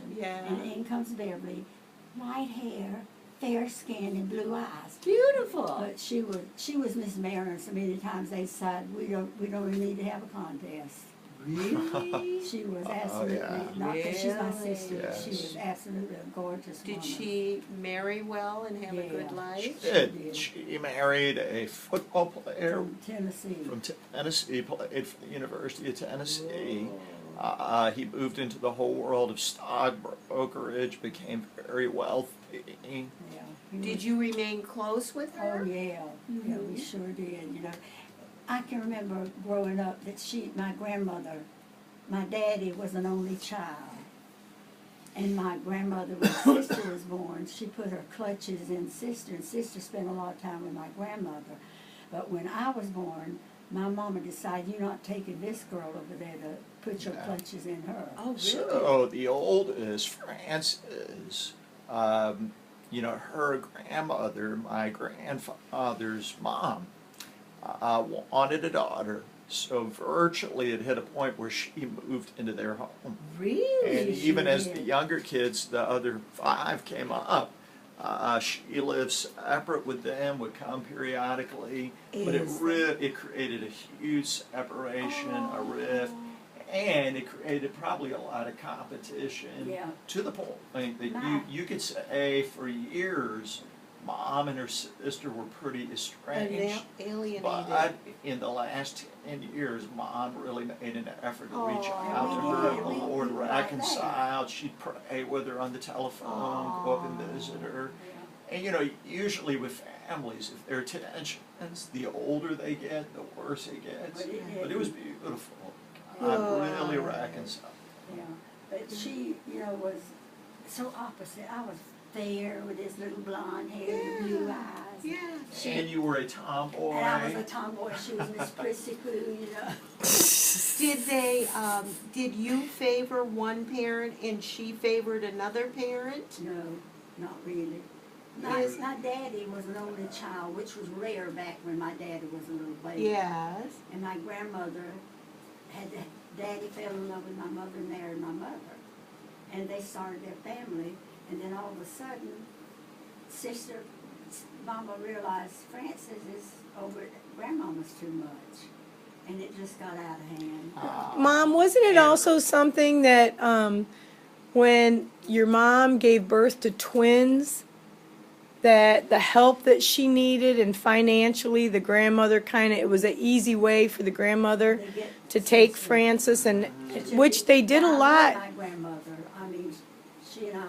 mansion. Yeah. And in comes Beverly, light hair, fair skin, and blue eyes. Beautiful. But she was Miss Mariner so many times they decided we don't even need to have a contest. Really? She was absolutely, not that she's my sister, but she Yes. was absolutely a gorgeous Did woman. she marry well and have a good Yeah. life? Did. She married a football player From Tennessee. from Tennessee, played for the University of Tennessee. He moved into the whole world of stock brokerage, became very wealthy. Yeah. He Did was- you remain close with Oh, her? yeah. Yeah, we sure did, you know. I can remember growing up that my grandmother, my daddy was an only child. And my grandmother, when sister was born, she put her clutches in sister, and sister spent a lot of time with my grandmother. But when I was born, my mama decided, you're not taking this girl over there to put your clutches in her. Oh, really? So the oldest, Frances, her grandmother, my grandfather's mom, wanted a daughter. So virtually it hit a point where she moved into their home. Really? And She even as did. the younger kids, the other 5 came up, she lived separate with them, would come periodically, but it created a huge separation, a rift, and it created probably a lot of competition Yeah. to the point that My- you could say for years, Mom and her sister were pretty estranged. Alienated. But in the last 10 years, Mom really made an effort to reach Aw. out to her. We The did. Lord We were like that. reconciled. She'd pray with her on the telephone, go up and visit her. And usually with families, if there are tensions, the older they get, the worse it gets. But it was beautiful. God really reconciled. Yeah, but she, was so opposite. I was fair with his little blonde hair and blue eyes. Yes. And you were a tomboy. And I was a tomboy. She was Miss Prissy Poo, Did you favor one parent and she favored another parent? No, not really. My daddy was an only child, which was rare back when my daddy was a little baby. Yes. And my grandmother daddy fell in love with my mother and married my mother. And they started their family. And then all of a sudden, Mama realized Frances is over at Grandmama's too much. And it just got out of hand. Mom, wasn't it also something that when your mom gave birth to twins, that the help that she needed and financially the grandmother it was an easy way for the grandmother They get to take sisters. Frances, and which they did a I love lot. my grandmother. I mean, she and I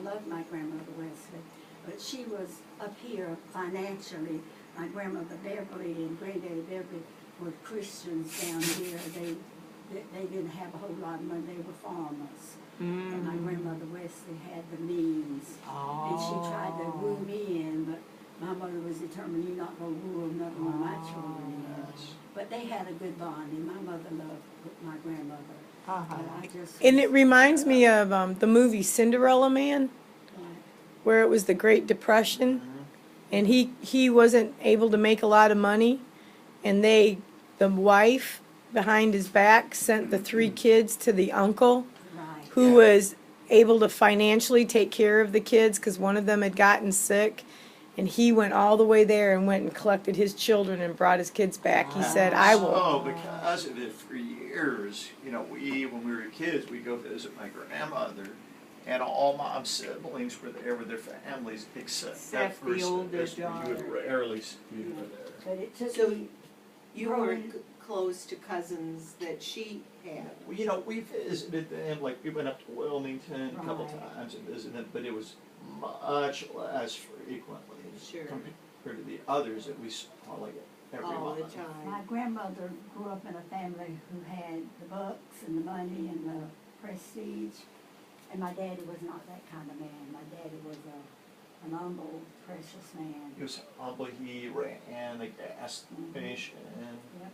loved my grandmother Wesley. But she was up here financially. My grandmother Beverly and granddaddy Beverly were Christians down here. They didn't have a whole lot of money. They were farmers. And my grandmother Wesley had the means. And she tried to woo me in, but my mother was determined, you're not going to woo another one of my children in. But they had a good bond, and my mother loved my grandmother. But I just And it reminds me of the movie Cinderella Man, Right. where it was the Great Depression, and he wasn't able to make a lot of money, and the wife behind his back sent the 3 kids to the uncle, Right. who was able to financially take care of the kids because one of them had gotten sick, and he went all the way there and went and collected his children and brought his kids back. He said, I will. So because of it for years, when we were kids, we'd go visit my grandmother, and all Mom's siblings were there with their families except Except for the older sister. You daughter. would rarely see her there. But it took So me You were growing- close to cousins that she had. Well, we visited them, like we went up to Wilmington a couple Right. times and visited them, but it was much less frequently Sure. compared to the others that we saw like every All the month. My time. grandmother grew up in a family who had the bucks and the money and the prestige, and my daddy was not that kind of man. My daddy was an humble, precious man. He was humble. He ran a gas station. Yep.